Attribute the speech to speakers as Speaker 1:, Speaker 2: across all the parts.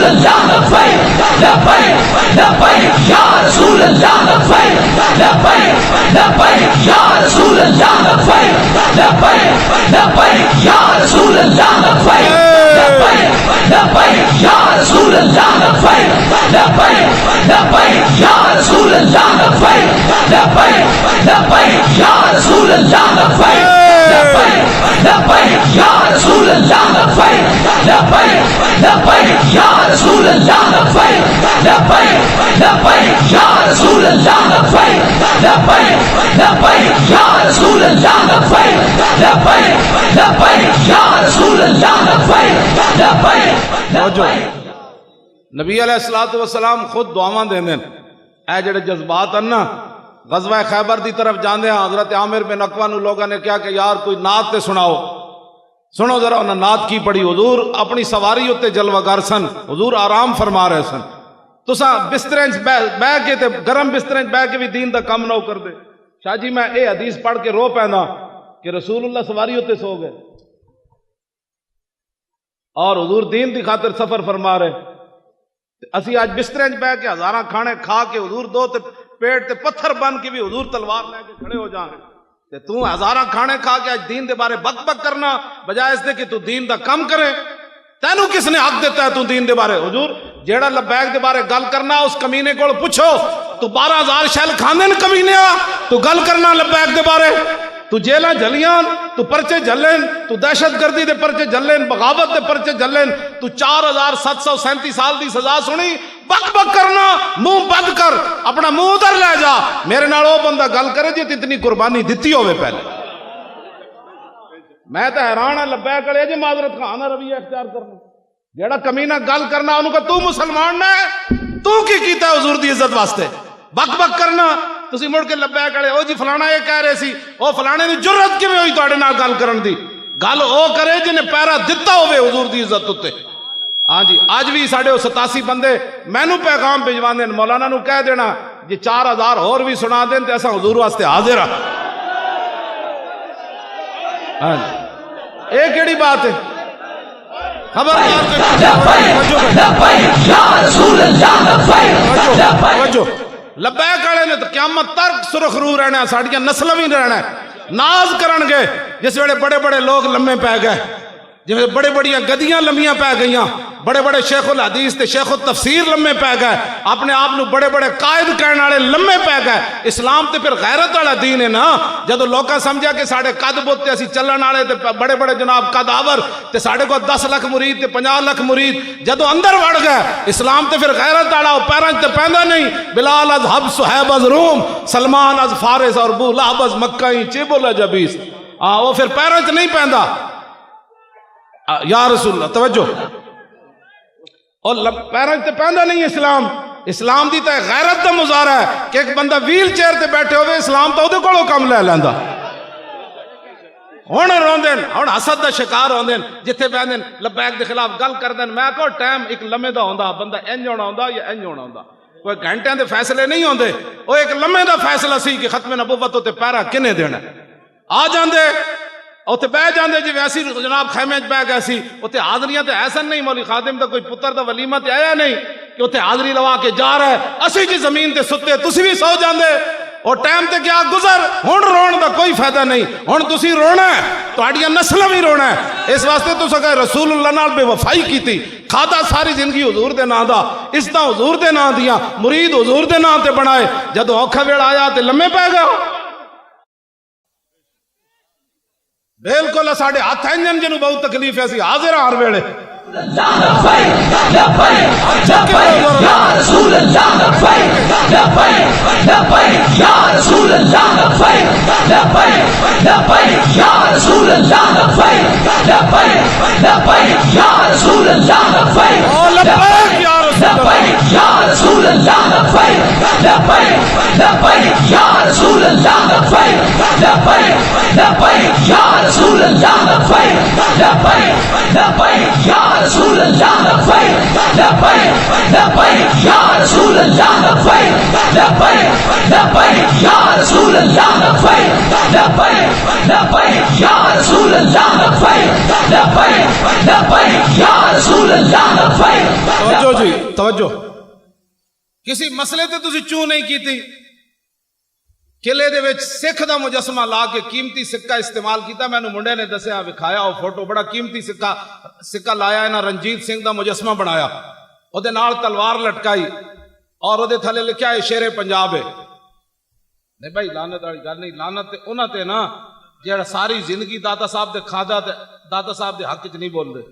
Speaker 1: اللہ لبیک لبیک لبیک یا رسول اللہ لبیک لبیک لبیک یا رسول اللہ لبیک لبیک لبیک یا رسول اللہ لبیک لبیک لبیک یا رسول اللہ لبیک لبیک لبیک یا رسول اللہ لبیک لبیک لبیک یا رسول اللہ لبیک لبیک لبیک یا رسول اللہ لبیک لبیک لبیک یا رسول اللہ لبیک لبیک لبیک یا رسول اللہ لبیک لبیک لبیک یا رسول اللہ لبیک لبیک لبیک یا رسول اللہ لبیک لبیک لبیک
Speaker 2: نبی علیہ الصلوۃ والسلام خود دعاواں دیندے اے جڑے جذبات ہیں نا غزوہ خیبر دی طرف جاندے ہیں حضرت عامر بن عقبہ نو لوگاں نے کہا کہ یار کوئی نعت تے سناؤ سنو ذرا انہاں نعت کی پڑھی حضور اپنی سواری اتے جلوہ گر سن حضور آرام فرما رہے سن تساں بسترے بہ کے تے گرم بسترے بہ کے بھی دین دا کم نہ کر دے شاہ جی میں اے حدیث پڑھ کے رو پیندا کہ رسول اللہ سواری اتے سو گئے اور حضور دین دی خاطر سفر فرما رہے اسی آج بسترے بہ کے ہزاراں کھانے کھا کے حضور دو تے پیٹ تے پتھر بن کے بھی حضور تلوار لے کے کھڑے ہو جائیں تے تو ہزاراں کھانے کھا کے آج دین دے بارے بک بک کرنا بجائے اس دے کہ تو دین دا کم کرے تینوں کس نے حق دیتا ہے تو دین دے بارے حضور جیڑا لبیک دے بارے گل کرنا اس کمینے کو پوچھو تو 12,000 شیل کھانے نے کمینے تو گل کرنا لبیک دے بارے تو جیلہ جھلیاں تو پرچے جھلیں تو دہشت گردی دے پرچے جھلیں بغاوت دے پرچے جھلیں تو 4,737 سال دی سزا سنی بک بک کرنا منہ بند کر اپنا منہ ادھر لے جا میرے نال او بندہ گل کرے جی اتنی قربانی دیتی ہوئے پہلے میں تو حیران ہے لبیک کرے جی معذرت خواہ رویہ اختیار کرنا جیڑا کمینہ گل کرنا انہوں کا تو مسلمان نہ ہے تو کی کیتا ہے حضور دی عزت واسطے بک بک کرنا تسی مڑ کے لبیک کرے او جی فلانا یہ کہہ رہے سی او فلانے دی جرت کی میں ہوئی تو اڑے نال گل کرن دی گل او کرے جنہیں پیرا دتا ہوئے حضور دی عزت ہوتے ہاں جی آج بھی ساڑھے 87 بندے میں نو پیغام بھیجوان دیں مولانا نو کہہ دینا جی 4,000 اور بھی سنا دیں تو ایسا حضور واسطے حاضر ہے ہاں جی ایک ایڑی بات ہے خبردار لبیک والے نے تو قیامت تک سرخ رو رہنا ساڑیاں نسل بھی رہنا ناز کرن گے جس ویلے بڑے بڑے لوگ لمے پہ گئے جس بڑے بڑیاں گدیاں لمیاں پہ گئیاں بڑے بڑے شیخ الحدیث تے شیخ التفسیر لمے پہ گئے اپنے آپ نو بڑے بڑے قائد کہنے والے لمے پہ گئے اسلام تے پھر غیرت والا دین ہے نا جدو لوکاں سمجھا کہ ساڑھے قد بوتے اسی چلن والے تے بڑے بڑے جناب قد آور تے ساڑھے کو 10 لاکھ مرید تے 50 لاکھ مرید جدو اندر وڑ گئے اسلام تے پھر غیرت والا پیرن تے پیندا نہیں بلال از حبس صہیب از روم سلمان از فارس اور ابو لہب از مکہ چیبل جبیس وہ پھر پیرن تے نہیں پیندا یا رسول اللہ توجہ اور پیرن تے پہندا نہیں اسلام دی تے غیرت دا مظاہرہ ہے کہ ایک بندہ ویل چیئر تے بیٹھے ہوئے اسلام تو دے کولوں کم لے لیندا ہن روندے ہن حسد دا شکار ہوندے جتھے بیندے لبیک دے خلاف گل کردے میں کہو ٹائم ایک لمحے دا ہوندا بندہ انج ہونا ہوندا یا انج ہونا ہوندا کوئی گھنٹیاں دے فیصلے نہیں ہوندے او ایک لمحے دا فیصلہ سی کہ ختم نبوت تے پیرا کنے دینا آ جاندے اوتے بہ جاندے جی ویسی جناب خیمے وچ بہ گئے سی اوتے حاضریاں تے ایسا نہیں مولوی خادم دا کوئی پتر دا ولیمہ تے آیا نہیں کہ اوتے حاضری لوا کے جا رہا ہے اسی جی زمین تے ستے تسی بھی سو جاندے اور ٹائم تے کیا گزر ہن رون دا کوئی فائدہ نہیں ہن تسی رونا ہے تہاڈیاں نسلاں بھی رونا ہے اس واسطے تساں کہ رسول اللہ نال بے وفائی کیتی کھادا ساری زندگی حضور دے نام دا عزتاں حضور دے نام دیاں مرید حضور دے نام تے بنائے جدوں اوکھا ویلا آیا تے لمے پے گئے بالکل ساڑھے ہاتھ انجن جنوں بہت تکلیف ہے سی حاضر ہر ویلے
Speaker 1: یا رسول اللہ لبیک لبیک لبیک یا رسول اللہ لبیک لبیک لبیک یا رسول اللہ لبیک لبیک لبیک یا رسول اللہ لبیک لبیک یا رسول اللہ لبیک لبیک لبیک لبیک یا رسول اللہ لبیک لبیک لبیک یا رسول اللہ لبیک لبیک لبیک یا رسول اللہ لبیک لبیک لبیک یا رسول اللہ لبیک لبیک لبیک یا رسول اللہ لبیک لبیک لبیک یا رسول اللہ لبیک لبیک لبیک یا رسول اللہ لبیک.
Speaker 2: توجہ جی توجہ. کسی مسئلے تے تسی چوں نہیں کیتی. قلعے دے وچ سکھ دا مجسمہ لا کے قیمتی سکہ استعمال کیتا. مینوں منڈے نے دسیا وکھایا وہ فوٹو, بڑا قیمتی سکہ لایا انہاں رنجیت سنگھ دا مجسمہ بنایا, او دے نال تلوار لٹکائی اور او دے تھلے لکھیا ہے شیر پنجاب ہے. نہیں بھائی لعنت والی گل نہیں, لعنت تے انہاں تے نا جڑا ساری زندگی داتا صاحب دے کھادا تے داتا صاحب دے حق وچ نہیں بول دے.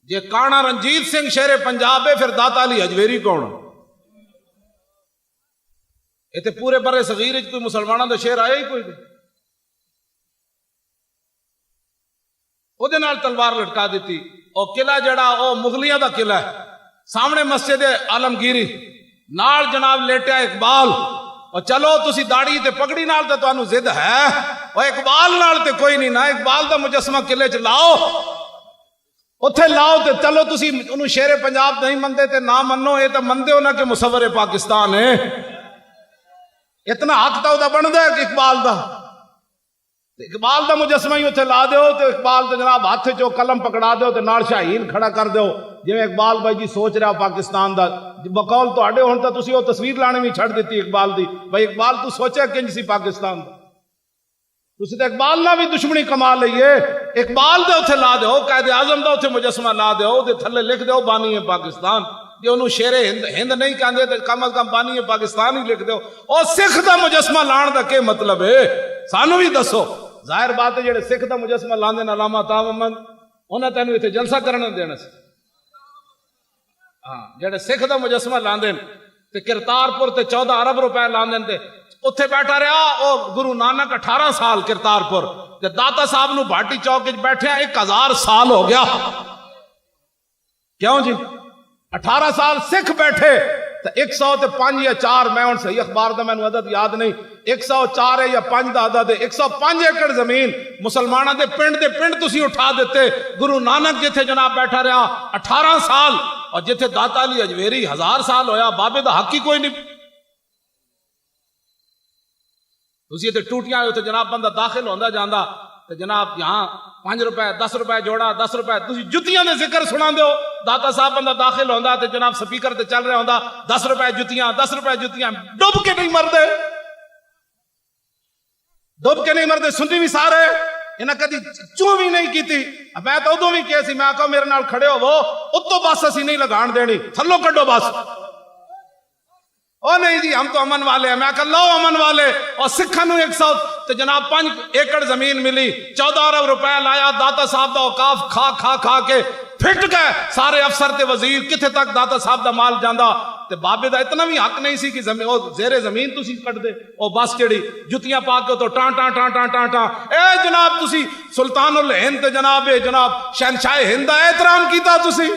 Speaker 2: جے کانا رنجیت سنگھ شیر پنجاب ہے پھر داتا علی حجویری کون؟ ایتھے پورے برے صغیر وچ کوئی مسلماناں دا شیر آیا ہی کوئی نہیں. او دے نال تلوار لٹکا دیتی. او قلعہ جڑا او مغلیاں دا قلعہ ہے, سامنے مسجد عالمگیری, نال جناب لیٹیا اقبال. اور چلو تسی داڑھی تے پگڑی نال تے تانوں ضد ہے, او اقبال نال تے کوئی نہیں. نہ اقبال دا مجسمہ قلعے چ لاؤ, اتھے لاؤ تے چلو تسی انہوں شیر پنجاب نہیں مندے تے نہ منو. یہ تے مندے ہو نا کہ مصور پاکستان ہے. اتنا حق تا دا بندا ہے کہ اقبال دا, اقبال دا مجسمہ ہی اتھے لا دیو تے اقبال تے جناب ہاتھ چو قلم پکڑا دیو تے نال شاہین کھڑا کر دیو جویں اقبال بھائی جی سوچ رہا پاکستان دا. بقول تواڈے ہن تے تسی او تصویر لانے بھی چھڑ دیتی اقبال دی. بھائی اقبال تو سوچیا کنج سی پاکستان دا, تسی تے اقبال نہ بھی دشمنی کما لئیے. اقبال دے اتھے لا دیو, قائد اعظم دا اتھے مجسمہ لا دیو, دے تھلے لکھ دیو بانی ہے پاکستان. جے انہوں شیر ہند نہیں کہندے تے کم از کم بانی ہے پاکستان ہی لکھ دیو. او سکھ دا مجسمہ لان دا کیا مطلب ہے سانو بھی دسو. ظاہر بات ہے جڑے سکھ دا مجسمہ لاندے نا علامہ عطا محمد انہاں تینوں ایتھے جلسہ کرنے دینا سی. ہاں جڑے سکھ دا مجسمہ لاندے تے کرتارپور تے 14 ارب روپے لاندے تے اتھے بیٹھا رہا او گرو نانک 18 سال کرتارپور تے داتا صاحب نو بھاٹی چوک وچ بیٹھے 1000 سال ہو گیا. کیوں جی 18 سال سکھ بیٹھے تے 105 یا 4 میں ہن صحیح اخبار دا مینوں عدد یاد نہیں 104 ہے یا 5 دا عدد ہے 105 ایکڑ زمین مسلماناں دے پنڈ تسی اٹھا دیتے. گرو نانک جتھے جناب بیٹھا رہا 18 سال اور جتھے داتا علی حجویری 1000 سال ہویا, بابے دا حق ہی کوئی نہیں. تسی تے ٹوٹیاں ہوتے جناب بندہ داخل ہوندا جاندا تے جناب یہاں 5 روپے 10 روپے جوڑا 10 روپے تسی جتیاں دے ذکر سنا دیو. داتا صاحب بندہ داخل ہوندا تے جناب سپیکر تے چل رہا ہوندا 10 روپے جتیاں 10 روپے جتیاں. ڈب کے نہیں مردے, ڈب کے نہیں مردے. سنی بھی سارے انہاں کدی چوں بھی نہیں کیتی. میں تو ادوں بھی کہیا سی, میں آکھا میرے نال کھڑے ہو وہ اتوں بس اسی نہیں لگان دینی, تھلو کڈو بس. او نہیں جی ہم تو امن والے ہیں. میں کہا لو امن والے. اور سکھاں نوں 100 تے جناب 5 ایکڑ زمین ملی, 14 ارب روپے لایا. داتا صاحب دا اوقاف کھا کے پھٹ گئے سارے افسر تے وزیر. کتھے تک داتا صاحب دا مال جاندا تے بابے دا اتنا بھی حق نہیں سی کہ زیر زمین تسی کٹ دے. او بس کیڑی جتیاں پا کے تو ٹان ٹان ٹان ٹان ٹان ٹان. اے جناب تسی سلطان الہند تے جناب شہنشاہ ہند دا احترام کیتا تسی.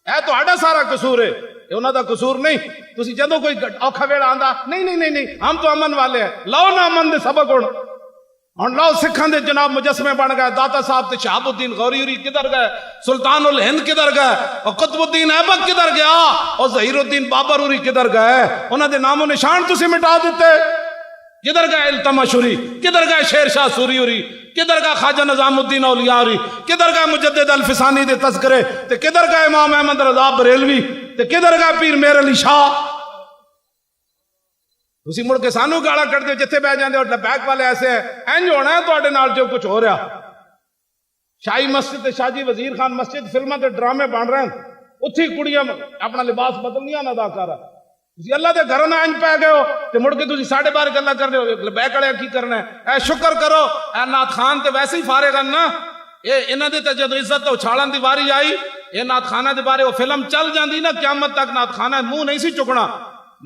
Speaker 2: اے تہاڈا سارا قصور ہے, انہاں دا قصور نہیں. تسی جدوں کوئی اوکھا ویڑا آندا نہیں ہم تو امن والے ہیں. لو نا امن دے سبق ہن لو سکھاں دے جناب مجسمے بن گئے. داتا صاحب تے شہاب الدین غوری ہوری کدھر گئے, سلطان الہند کدھر گئے, اور قطب الدین ایبک کدھر گیا, اور ظہیر الدین بابر ہوری کدھر گئے. انہاں دے نام و نشان تسی مٹا دیتے. کدھر گئے التمش ہوری, کدھر گئے شیر شاہ سوری ہوری, کدھر گئے خواجہ نظام الدین اولیاء ہوری, کدھر گئے مجدد الفسانی دے تذکرے, تے کدھر گئے امام احمد رضا بریلوی, تے کدھر گئے پیر میر علی شاہ. تسی مڑ کے سانو گالا کٹ دے جتھے بہ جاندے. اور لبیک والے ایسے ہیں انج ہونا ہے تواڈے نال جو کچھ ہو رہا. شاہی مسجد تے شاہ جی وزیر خان مسجد فلماں تے ڈرامے بن رہے ہیں, اتھی کڑیاں اپنا لباس بدلنیاں نہ اداکارہ. تسی اللہ دے گھر نہ انج پہ گئے ہو تے مڑ کے تسی 12:30 گلاں کر رہے ہو. لبیک والے کی کرنا ہے؟ اے شکر کرو اے نعت خان تے ویسے ہی فارغ ہیں نا. اے انہاں دی تے جدوں عزت تے اچھالن دی واری آئی, اے نعت خانہ دے بارے وہ فلم چل جاندی نا قیامت تک نعت خانہ منہ نہیں سی چکنا.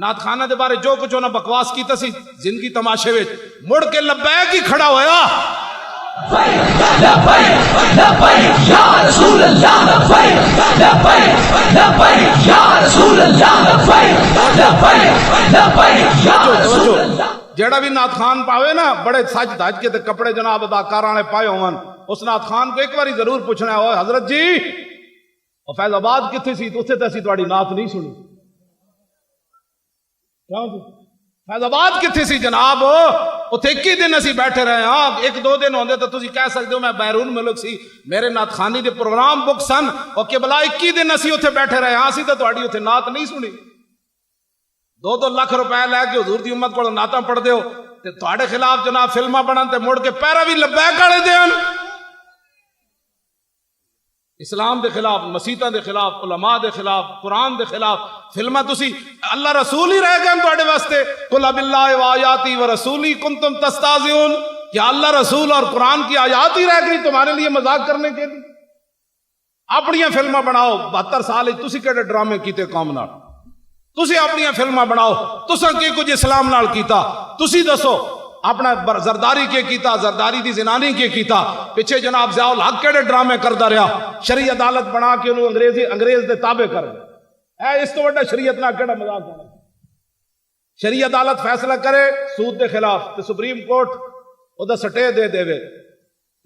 Speaker 2: نعت خانہ دے بارے جو کچھ انہاں بکواس کیتا سی زندگی تماشے وچ, مڑ کے لبیک ہی کھڑا ہویا.
Speaker 1: لبیک لبیک یا رسول اللہ لبیک لبیک لبیک یا رسول اللہ لبیک لبیک لبیک یا رسول اللہ.
Speaker 2: جیڑا بھی نعت خان پاوے نا بڑے سج دھج کے تے کپڑے جناب اداکاراں نے پائے ہون اس نعت خان کو ایک باری ضرور پوچھنا ہے، اوے حضرت جی او فیض آباد کتھے سی؟ تو اتھے تے اسی تہاڈی نعت نہیں سنی. کیوں جی فیض آباد کتھے سی جناب؟ اتھے 21 دن اسی بیٹھے رہے ہاں. 1-2 دن ہوندے تو تسی کہہ سکتے ہو میں بیرون ملک سی، میرے نعت خانی دے پروگرام بک سن او کہ بلا 21 دن اسی اتھے بیٹھے رہے ہاں، اسی تے تہاڈی اتھے نعت نہیں سنی. 2-2 لاکھ روپے لے کے حضور دی امت کو نعتاں پڑھ دیو تے تہاڈے خلاف جناب فلماں بنن تے مڑ کے پیروی لبیک والے دین. اسلام دے خلاف، مسیتاں دے خلاف، علماء دے خلاف، قرآن دے خلاف فلماں تسی اللہ رسول ہی رہ گئے تہاڈے واسطے. قل باللہ و آیاتی و رسولی کنتم تستہزئون، کیا اللہ رسول اور قرآن کی آیات ہی رہ گئی تمہارے لیے مذاق کرنے کے لیے؟ اپنیاں فلماں بناؤ. 72 سال تسی کیڑے ڈرامے کیتے قوم نال؟ تسی اپنیاں فلماں بناؤ. تساں کی کچھ اسلام نال کیتا؟ تسی دسو. اپنا زرداری کے کیتا، زرداری دی زنانی کے کیتا. پیچھے جناب ضیاء الحق کیڑے ڈرامے کردا رہا، شرعی عدالت بنا کے انہوں انگریز دے تابع کر دے. اس تو بڑا شریعت نہ کیڑا مذاق ہونا؟ شرعی عدالت فیصلہ کرے سود دے خلاف تے سپریم کورٹ او دا سٹے دے دے.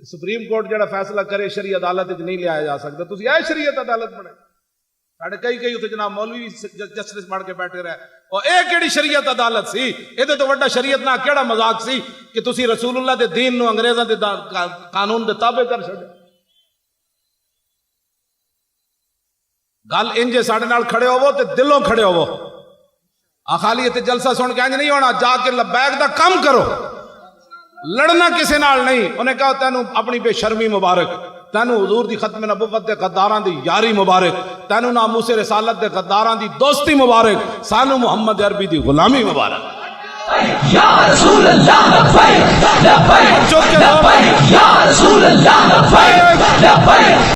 Speaker 2: سپریم کورٹ جڑا فیصلہ کرے شرعی عدالت وچ نہیں لیا جا سکتا. تسی اے شریعت عدالت بنے. ساڈے کئی اتنے جناب مولوی جسٹس بن کے بیٹھے رہے اور اے کیڑی شریعت عدالت سی؟ یہ تو بڑا شریعت نہ کیڑا مذاق سی کہ تسی رسول اللہ دے دین نو انگریزاں دے قانون دے تابع کر چھڈے. گل انجے ساڈے نال کھڑے ہوو تے دلوں کھڑے ہوو. خالی تے جلسہ سن کے انج نہیں ہونا، جا کے لبیک دا کم کرو. لڑنا کسے نال نہیں. انہیں کہا تینوں اپنی بے شرمی مبارک، تینوں حضور دی ختم نبوت دے غداراں دی یاری مبارک، تینوں ناموس رسالت دے غداراں دی دوستی مبارک، سانو محمد عربی دی غلامی مبارک.
Speaker 1: یا رسول اللہ لبیک لبیک لبیک یا رسول اللہ لبیک لبیک